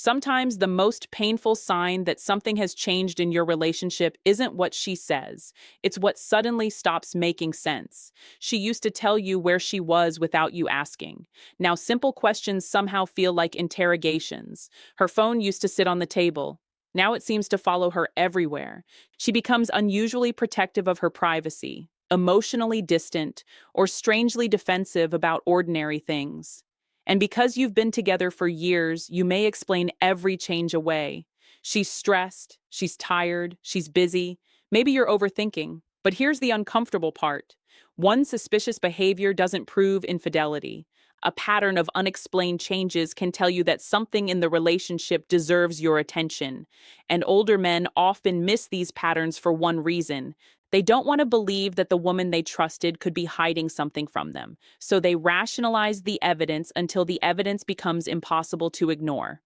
Sometimes the most painful sign that something has changed in your relationship isn't what she says, it's what suddenly stops making sense. She used to tell you where she was without you asking. Now, simple questions somehow feel like interrogations. Her phone used to sit on the table. Now it seems to follow her everywhere. She becomes unusually protective of her privacy, emotionally distant, or strangely defensive about ordinary things. And because you've been together for years, you may explain every change away. She's stressed, she's tired, she's busy. Maybe you're overthinking. But here's the uncomfortable part. One suspicious behavior doesn't prove infidelity. A pattern of unexplained changes can tell you that something in the relationship deserves your attention. And older men often miss these patterns for one reason. They don't want to believe that the woman they trusted could be hiding something from them, so they rationalize the evidence until the evidence becomes impossible to ignore.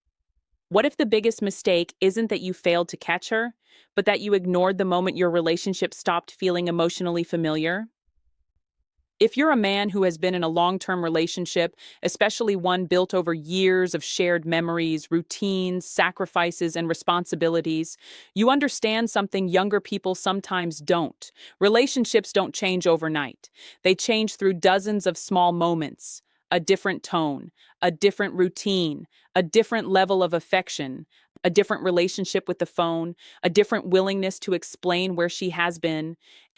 What if the biggest mistake isn't that you failed to catch her, but that you ignored the moment your relationship stopped feeling emotionally familiar? If you're a man who has been in a long-term relationship, especially one built over years of shared memories, routines, sacrifices, and responsibilities, you understand something younger people sometimes don't. Relationships don't change overnight. They change through dozens of small moments, a different tone, a different routine, a different level of affection, a different relationship with the phone, a different willingness to explain where she has been.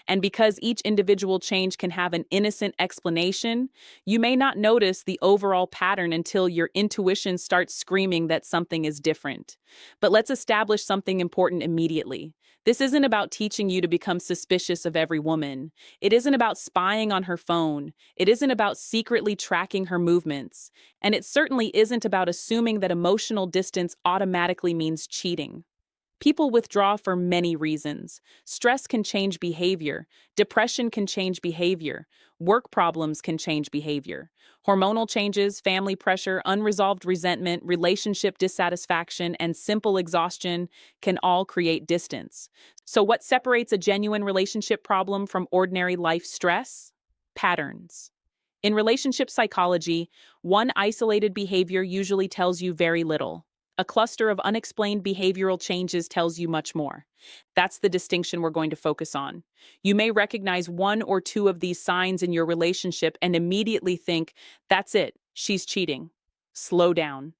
And because each individual change can have an innocent explanation, you may not notice the overall pattern until your intuition starts screaming that something is different. But let's establish something important immediately. This isn't about teaching you to become suspicious of every woman. It isn't about spying on her phone. It isn't about secretly tracking her movements. And it certainly isn't about assuming that emotional distance automatically means cheating. People withdraw for many reasons. Stress can change behavior. Depression can change behavior. Work problems can change behavior. Hormonal changes, family pressure, unresolved resentment, relationship dissatisfaction, and simple exhaustion can all create distance. So, what separates a genuine relationship problem from ordinary life stress? Patterns. In relationship psychology, one isolated behavior usually tells you very little. A cluster of unexplained behavioral changes tells you much more. That's the distinction we're going to focus on. You may recognize one or two of these signs in your relationship and immediately think, that's it, she's cheating. Slow down.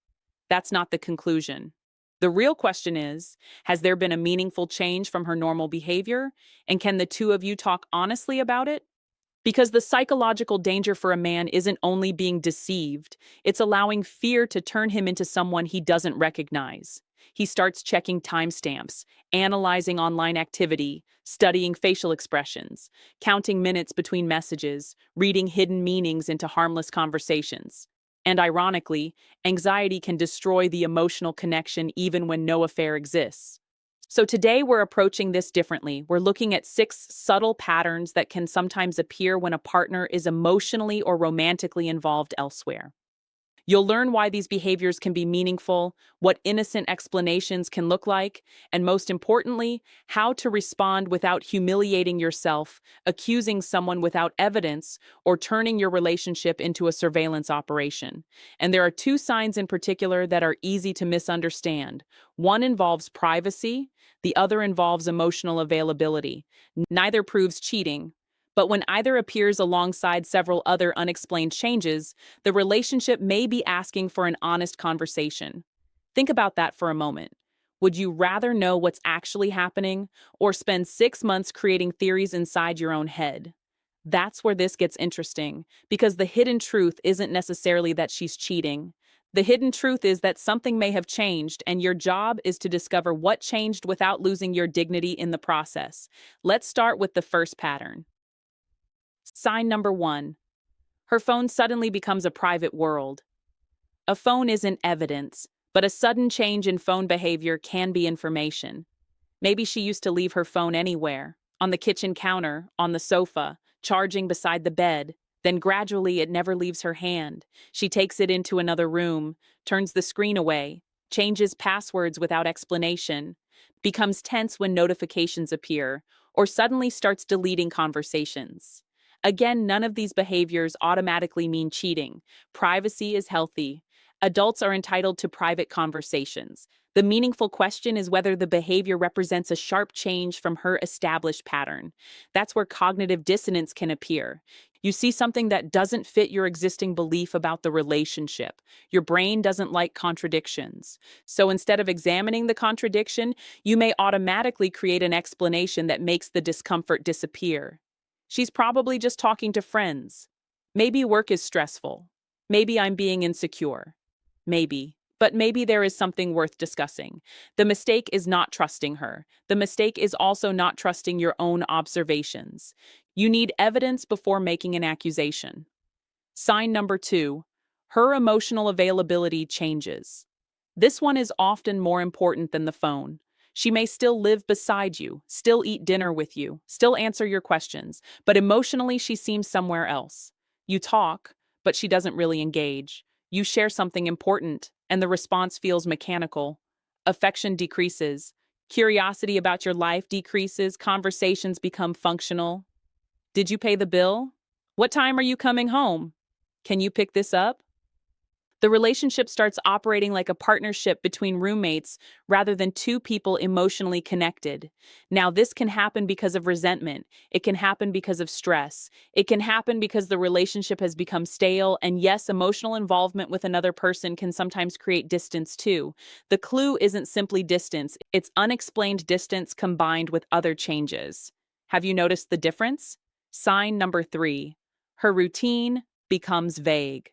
That's not the conclusion. The real question is, has there been a meaningful change from her normal behavior? And can the two of you talk honestly about it? Because the psychological danger for a man isn't only being deceived, it's allowing fear to turn him into someone he doesn't recognize. He starts checking timestamps, analyzing online activity, studying facial expressions, counting minutes between messages, reading hidden meanings into harmless conversations. And ironically, anxiety can destroy the emotional connection even when no affair exists. So today we're approaching this differently. We're looking at 6 subtle patterns that can sometimes appear when a partner is emotionally or romantically involved elsewhere. You'll learn why these behaviors can be meaningful, what innocent explanations can look like, and most importantly, how to respond without humiliating yourself, accusing someone without evidence, or turning your relationship into a surveillance operation. And there are 2 signs in particular that are easy to misunderstand. One involves privacy, the other involves emotional availability. Neither proves cheating. But when either appears alongside several other unexplained changes, the relationship may be asking for an honest conversation. Think about that for a moment. Would you rather know what's actually happening or spend 6 months creating theories inside your own head? That's where this gets interesting, because the hidden truth isn't necessarily that she's cheating. The hidden truth is that something may have changed, and your job is to discover what changed without losing your dignity in the process. Let's start with the first pattern. Sign number 1. Her phone suddenly becomes a private world. A phone isn't evidence, but a sudden change in phone behavior can be information. Maybe she used to leave her phone anywhere, on the kitchen counter, on the sofa, charging beside the bed. Then gradually it never leaves her hand. She takes it into another room, turns the screen away, changes passwords without explanation, becomes tense when notifications appear, or suddenly starts deleting conversations. Again, none of these behaviors automatically mean cheating. Privacy is healthy. Adults are entitled to private conversations. The meaningful question is whether the behavior represents a sharp change from her established pattern. That's where cognitive dissonance can appear. You see something that doesn't fit your existing belief about the relationship. Your brain doesn't like contradictions. So instead of examining the contradiction, you may automatically create an explanation that makes the discomfort disappear. She's probably just talking to friends. Maybe work is stressful. Maybe I'm being insecure. Maybe. But maybe there is something worth discussing. The mistake is not trusting her. The mistake is also not trusting your own observations. You need evidence before making an accusation. Sign number 2, her emotional availability changes. This one is often more important than the phone. She may still live beside you, still eat dinner with you, still answer your questions, but emotionally she seems somewhere else. You talk, but she doesn't really engage. You share something important, and the response feels mechanical. Affection decreases. Curiosity about your life decreases. Conversations become functional. Did you pay the bill? What time are you coming home? Can you pick this up? The relationship starts operating like a partnership between roommates rather than two people emotionally connected. Now, this can happen because of resentment. It can happen because of stress. It can happen because the relationship has become stale. And yes, emotional involvement with another person can sometimes create distance too. The clue isn't simply distance, it's unexplained distance combined with other changes. Have you noticed the difference? Sign number 3. Her routine becomes vague.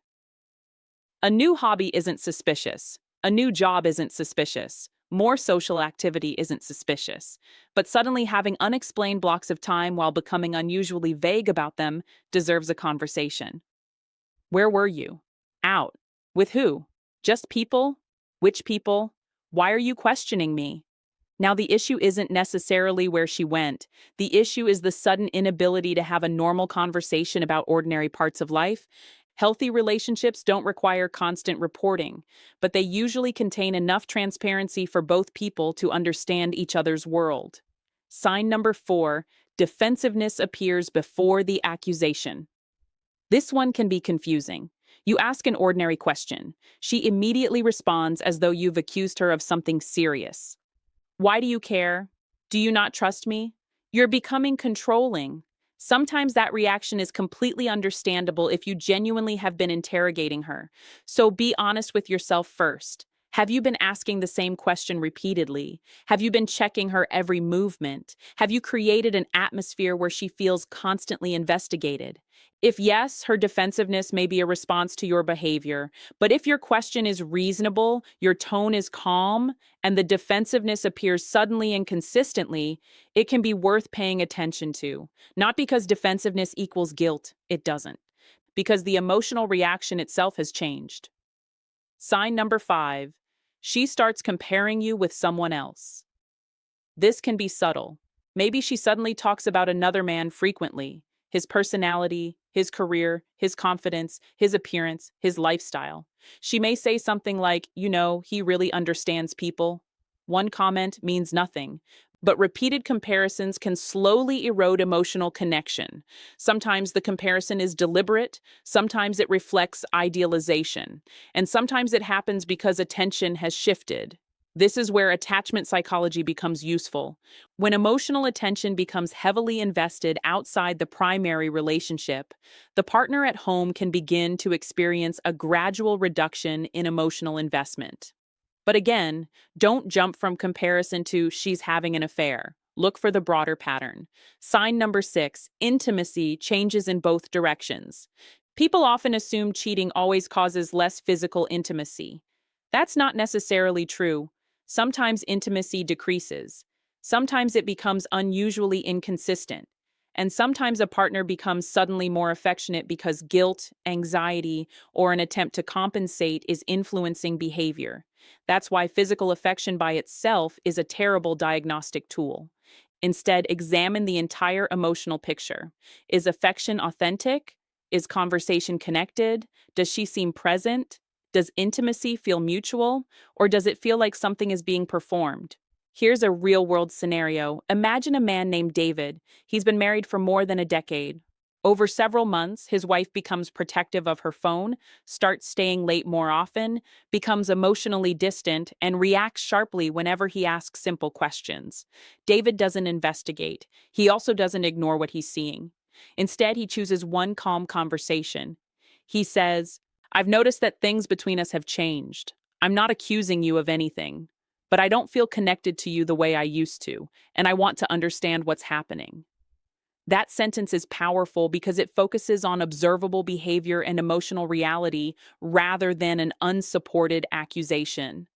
A new hobby isn't suspicious. A new job isn't suspicious. More social activity isn't suspicious. But suddenly having unexplained blocks of time while becoming unusually vague about them deserves a conversation. Where were you? Out. With who? Just people? Which people? Why are you questioning me? Now, the issue isn't necessarily where she went. The issue is the sudden inability to have a normal conversation about ordinary parts of life. Healthy relationships don't require constant reporting, but they usually contain enough transparency for both people to understand each other's world. Sign number 4, defensiveness appears before the accusation. This one can be confusing. You ask an ordinary question. She immediately responds as though you've accused her of something serious. Why do you care? Do you not trust me? You're becoming controlling. Sometimes that reaction is completely understandable if you genuinely have been interrogating her. So be honest with yourself first. Have you been asking the same question repeatedly? Have you been checking her every movement? Have you created an atmosphere where she feels constantly investigated? If yes, her defensiveness may be a response to your behavior. But if your question is reasonable, your tone is calm, and the defensiveness appears suddenly and consistently, it can be worth paying attention to. Not because defensiveness equals guilt, it doesn't. Because the emotional reaction itself has changed. Sign number 5. She starts comparing you with someone else. This can be subtle. Maybe she suddenly talks about another man frequently. His personality, his career, his confidence, his appearance, his lifestyle. She may say something like, he really understands people. One comment means nothing, but repeated comparisons can slowly erode emotional connection. Sometimes the comparison is deliberate, sometimes it reflects idealization, and sometimes it happens because attention has shifted. This is where attachment psychology becomes useful. When emotional attention becomes heavily invested outside the primary relationship, the partner at home can begin to experience a gradual reduction in emotional investment. But again, don't jump from comparison to she's having an affair. Look for the broader pattern. Sign number 6, intimacy changes in both directions. People often assume cheating always causes less physical intimacy. That's not necessarily true. Sometimes intimacy decreases. Sometimes it becomes unusually inconsistent. And sometimes a partner becomes suddenly more affectionate because guilt, anxiety, or an attempt to compensate is influencing behavior. That's why physical affection by itself is a terrible diagnostic tool. Instead, examine the entire emotional picture. Is affection authentic? Is conversation connected? Does she seem present? Does intimacy feel mutual? Or does it feel like something is being performed? Here's a real-world scenario. Imagine a man named David. He's been married for more than a decade. Over several months, his wife becomes protective of her phone, starts staying late more often, becomes emotionally distant, and reacts sharply whenever he asks simple questions. David doesn't investigate. He also doesn't ignore what he's seeing. Instead, he chooses one calm conversation. He says, "I've noticed that things between us have changed. I'm not accusing you of anything, but I don't feel connected to you the way I used to, and I want to understand what's happening." That sentence is powerful because it focuses on observable behavior and emotional reality rather than an unsupported accusation.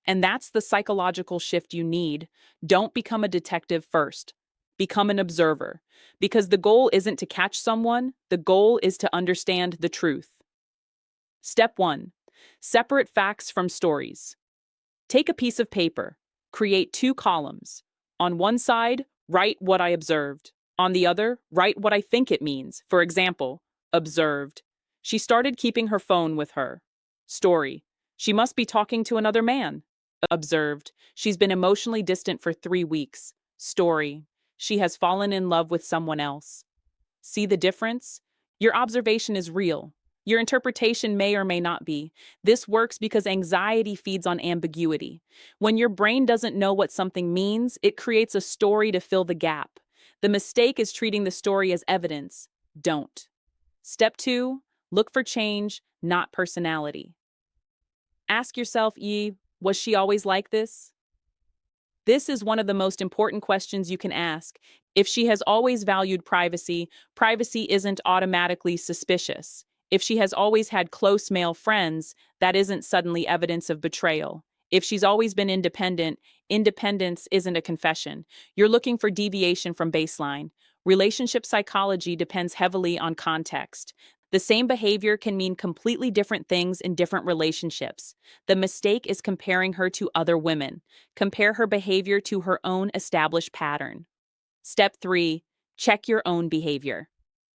And that's the psychological shift you need. Don't become a detective first. Become an observer. Because the goal isn't to catch someone, the goal is to understand the truth. Step 1. Separate facts from stories. Take a piece of paper. Create two columns. On one side, write what I observed. On the other, write what I think it means. For example, observed. She started keeping her phone with her. Story. She must be talking to another man. Observed. She's been emotionally distant for 3 weeks. Story. She has fallen in love with someone else. See the difference? Your observation is real. Your interpretation may or may not be. This works because anxiety feeds on ambiguity. When your brain doesn't know what something means, it creates a story to fill the gap. The mistake is treating the story as evidence. Don't. Step 2, look for change, not personality. Ask yourself, was she always like this? This is one of the most important questions you can ask. If she has always valued privacy, privacy isn't automatically suspicious. If she has always had close male friends, that isn't suddenly evidence of betrayal. If she's always been independent, independence isn't a confession. You're looking for deviation from baseline. Relationship psychology depends heavily on context. The same behavior can mean completely different things in different relationships. The mistake is comparing her to other women. Compare her behavior to her own established pattern. Step 3, check your own behavior.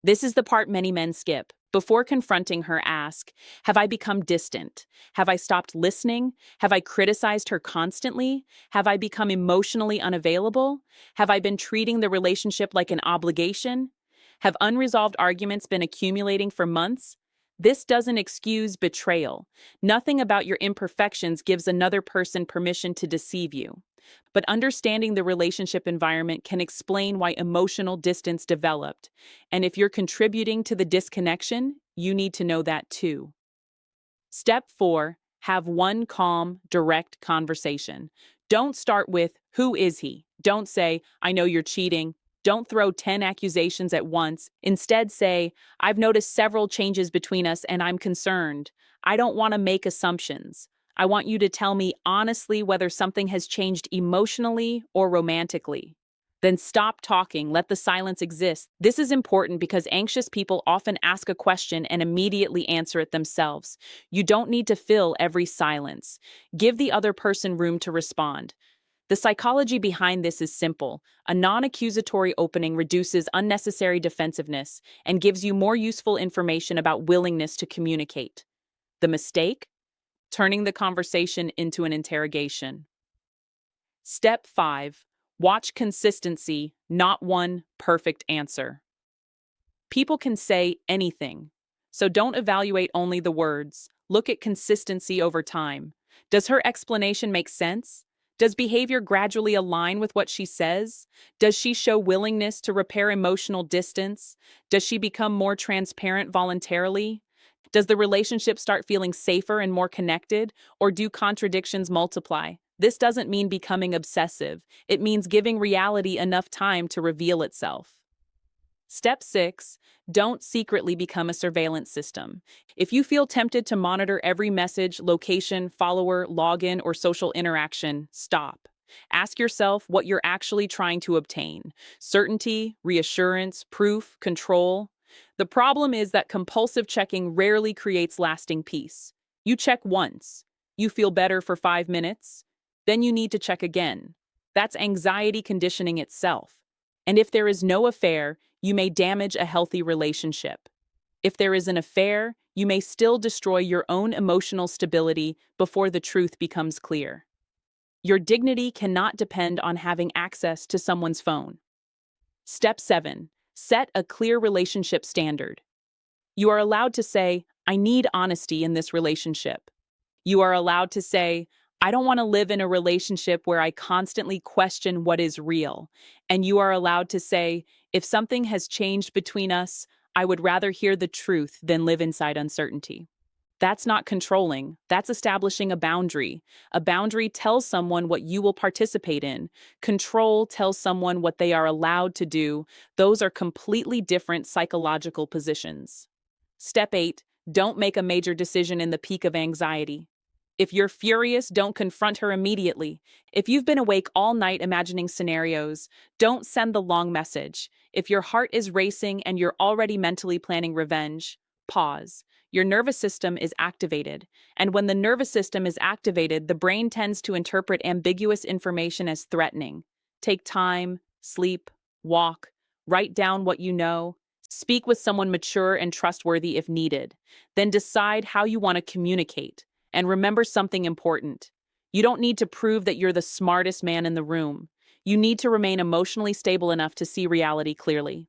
This is the part many men skip. Before confronting her, ask, have I become distant? Have I stopped listening? Have I criticized her constantly? Have I become emotionally unavailable? Have I been treating the relationship like an obligation? Have unresolved arguments been accumulating for months? This doesn't excuse betrayal. Nothing about your imperfections gives another person permission to deceive you. But understanding the relationship environment can explain why emotional distance developed. And if you're contributing to the disconnection, you need to know that too. Step 4, have one calm, direct conversation. Don't start with, who is he? Don't say, I know you're cheating. Don't throw 10 accusations at once. Instead say, I've noticed several changes between us and I'm concerned. I don't want to make assumptions. I want you to tell me honestly whether something has changed emotionally or romantically. Then stop talking, let the silence exist. This is important because anxious people often ask a question and immediately answer it themselves. You don't need to fill every silence. Give the other person room to respond. The psychology behind this is simple. A non-accusatory opening reduces unnecessary defensiveness and gives you more useful information about willingness to communicate. The mistake? Turning the conversation into an interrogation. Step 5. Watch consistency, not one perfect answer. People can say anything, so don't evaluate only the words. Look at consistency over time. Does her explanation make sense? Does behavior gradually align with what she says? Does she show willingness to repair emotional distance? Does she become more transparent voluntarily? Does the relationship start feeling safer and more connected, or do contradictions multiply? This doesn't mean becoming obsessive. It means giving reality enough time to reveal itself. Step 6, don't secretly become a surveillance system. If you feel tempted to monitor every message, location, follower, login, or social interaction, stop. Ask yourself what you're actually trying to obtain. Certainty, reassurance, proof, control. The problem is that compulsive checking rarely creates lasting peace. You check once. You feel better for 5 minutes. Then you need to check again. That's anxiety conditioning itself. And if there is no affair, you may damage a healthy relationship. If there is an affair, you may still destroy your own emotional stability before the truth becomes clear. Your dignity cannot depend on having access to someone's phone. Step 7. Set a clear relationship standard. You are allowed to say, I need honesty in this relationship. You are allowed to say, I don't want to live in a relationship where I constantly question what is real. And you are allowed to say, if something has changed between us, I would rather hear the truth than live inside uncertainty. That's not controlling. That's establishing a boundary. A boundary tells someone what you will participate in. Control tells someone what they are allowed to do. Those are completely different psychological positions. Step 8, don't make a major decision in the peak of anxiety. If you're furious, don't confront her immediately. If you've been awake all night imagining scenarios, don't send the long message. If your heart is racing and you're already mentally planning revenge, pause. Your nervous system is activated. And when the nervous system is activated, the brain tends to interpret ambiguous information as threatening. Take time, sleep, walk, write down what you know. Speak with someone mature and trustworthy if needed. Then decide how you want to communicate. And remember something important. You don't need to prove that you're the smartest man in the room. You need to remain emotionally stable enough to see reality clearly.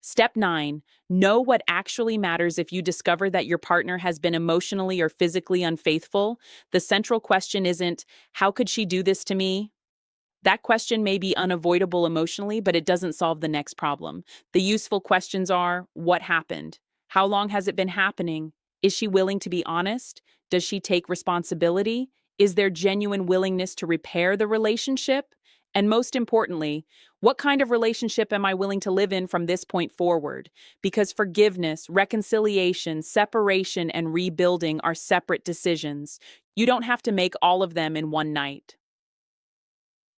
Step 9, know what actually matters if you discover that your partner has been emotionally or physically unfaithful. The central question isn't, how could she do this to me? That question may be unavoidable emotionally, but it doesn't solve the next problem. The useful questions are, what happened? How long has it been happening? Is she willing to be honest? Does she take responsibility? Is there genuine willingness to repair the relationship? And most importantly, what kind of relationship am I willing to live in from this point forward? Because forgiveness, reconciliation, separation, and rebuilding are separate decisions. You don't have to make all of them in one night.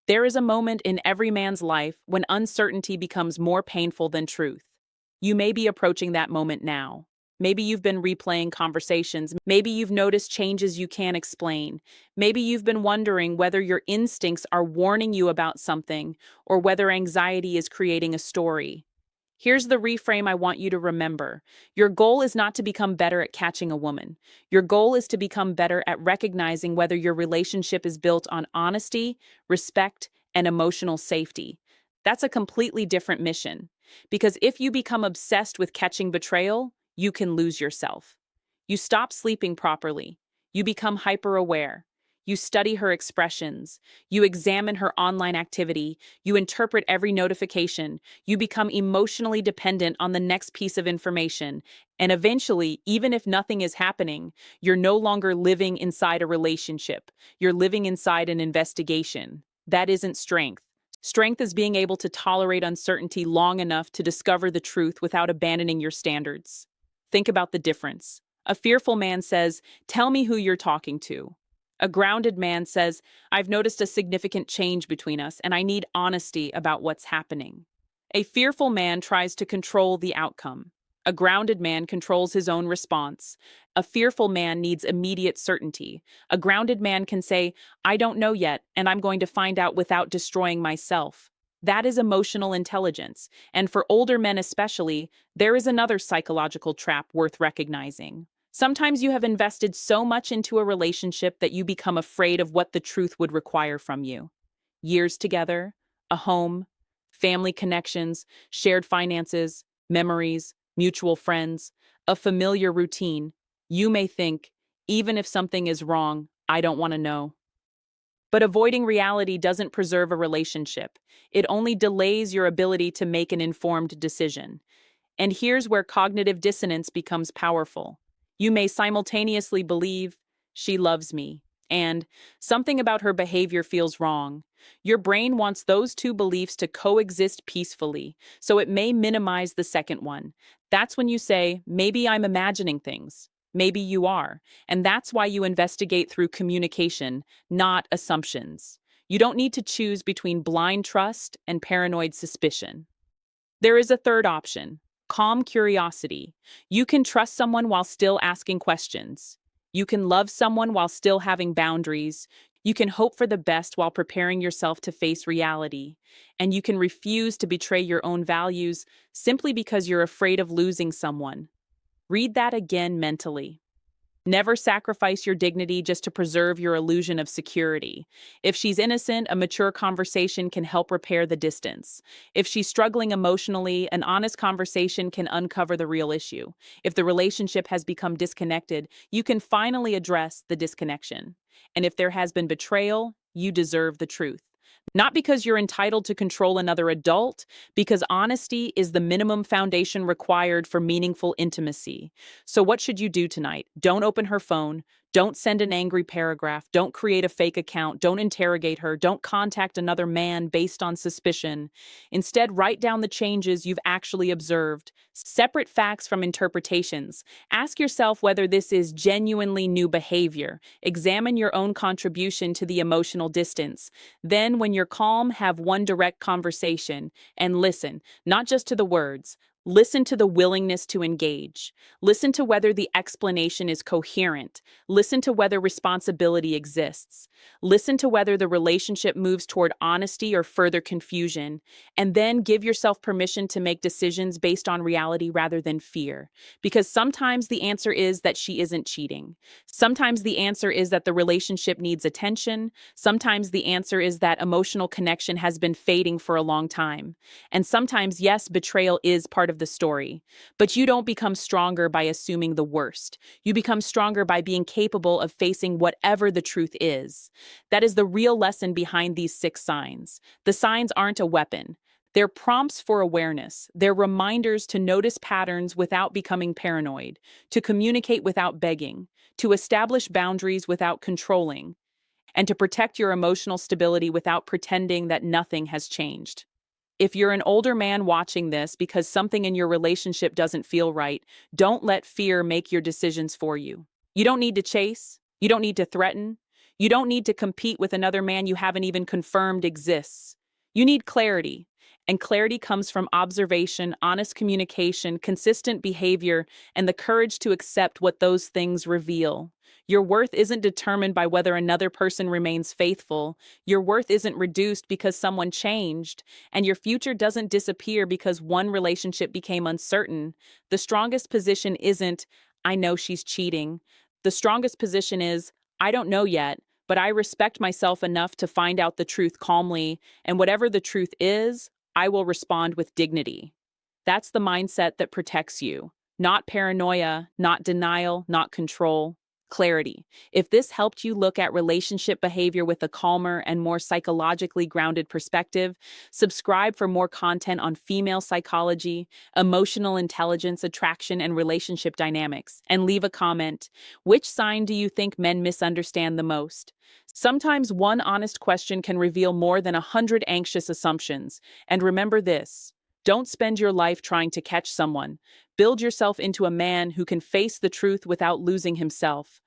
There is a moment in every man's life when uncertainty becomes more painful than truth. You may be approaching that moment now. Maybe you've been replaying conversations. Maybe you've noticed changes you can't explain. Maybe you've been wondering whether your instincts are warning you about something or whether anxiety is creating a story. Here's the reframe I want you to remember. Your goal is not to become better at catching a woman. Your goal is to become better at recognizing whether your relationship is built on honesty, respect, and emotional safety. That's a completely different mission. Because if you become obsessed with catching betrayal, you can lose yourself. You stop sleeping properly. You become hyper-aware. You study her expressions. You examine her online activity. You interpret every notification. You become emotionally dependent on the next piece of information. And eventually, even if nothing is happening, you're no longer living inside a relationship. You're living inside an investigation. That isn't strength. Strength is being able to tolerate uncertainty long enough to discover the truth without abandoning your standards. Think about the difference. A fearful man says, "Tell me who you're talking to." A grounded man says, "I've noticed a significant change between us, and I need honesty about what's happening." A fearful man tries to control the outcome. A grounded man controls his own response. A fearful man needs immediate certainty. A grounded man can say, "I don't know yet, and I'm going to find out without destroying myself." That is emotional intelligence. And for older men especially, there is another psychological trap worth recognizing. Sometimes you have invested so much into a relationship that you become afraid of what the truth would require from you. Years together, a home, family connections, shared finances, memories, mutual friends, a familiar routine. You may think, even if something is wrong, I don't want to know. But avoiding reality doesn't preserve a relationship. It only delays your ability to make an informed decision. And here's where cognitive dissonance becomes powerful. You may simultaneously believe, she loves me, and something about her behavior feels wrong. Your brain wants those two beliefs to coexist peacefully, so it may minimize the second one. That's when you say, maybe I'm imagining things. Maybe you are. And that's why you investigate through communication, not assumptions. You don't need to choose between blind trust and paranoid suspicion. There is a third option. Calm curiosity. You can trust someone while still asking questions. You can love someone while still having boundaries. You can hope for the best while preparing yourself to face reality. And you can refuse to betray your own values simply because you're afraid of losing someone. Read that again mentally. Never sacrifice your dignity just to preserve your illusion of security. If she's innocent, a mature conversation can help repair the distance. If she's struggling emotionally, an honest conversation can uncover the real issue. If the relationship has become disconnected, you can finally address the disconnection. And if there has been betrayal, you deserve the truth. Not because you're entitled to control another adult, because honesty is the minimum foundation required for meaningful intimacy. So, what should you do tonight? Don't open her phone. Don't send an angry paragraph. Don't create a fake account. Don't interrogate her. Don't contact another man based on suspicion. Instead, write down the changes you've actually observed. Separate facts from interpretations. Ask yourself whether this is genuinely new behavior. Examine your own contribution to the emotional distance. Then, when you're calm, have one direct conversation and listen, not just to the words. Listen to the willingness to engage. Listen to whether the explanation is coherent. Listen to whether responsibility exists. Listen to whether the relationship moves toward honesty or further confusion. And then give yourself permission to make decisions based on reality rather than fear. Because sometimes the answer is that she isn't cheating. Sometimes the answer is that the relationship needs attention. Sometimes the answer is that emotional connection has been fading for a long time. And sometimes, yes, betrayal is part of the story. But you don't become stronger by assuming the worst. You become stronger by being capable of facing whatever the truth is. That is the real lesson behind these 6 signs. The signs aren't a weapon. They're prompts for awareness. They're reminders to notice patterns without becoming paranoid, to communicate without begging, to establish boundaries without controlling, and to protect your emotional stability without pretending that nothing has changed. If you're an older man watching this because something in your relationship doesn't feel right, don't let fear make your decisions for you. You don't need to chase. You don't need to threaten. You don't need to compete with another man you haven't even confirmed exists. You need clarity. And clarity comes from observation, honest communication, consistent behavior, and the courage to accept what those things reveal. Your worth isn't determined by whether another person remains faithful. Your worth isn't reduced because someone changed, and your future doesn't disappear because one relationship became uncertain. The strongest position isn't, I know she's cheating. The strongest position is, I don't know yet, but I respect myself enough to find out the truth calmly, and whatever the truth is, I will respond with dignity. That's the mindset that protects you. Not paranoia, not denial, not control. Clarity. If this helped you look at relationship behavior with a calmer and more psychologically grounded perspective, subscribe for more content on female psychology, emotional intelligence, attraction, and relationship dynamics, and leave a comment. Which sign do you think men misunderstand the most? Sometimes one honest question can reveal more than 100 anxious assumptions. And remember this. Don't spend your life trying to catch someone. Build yourself into a man who can face the truth without losing himself.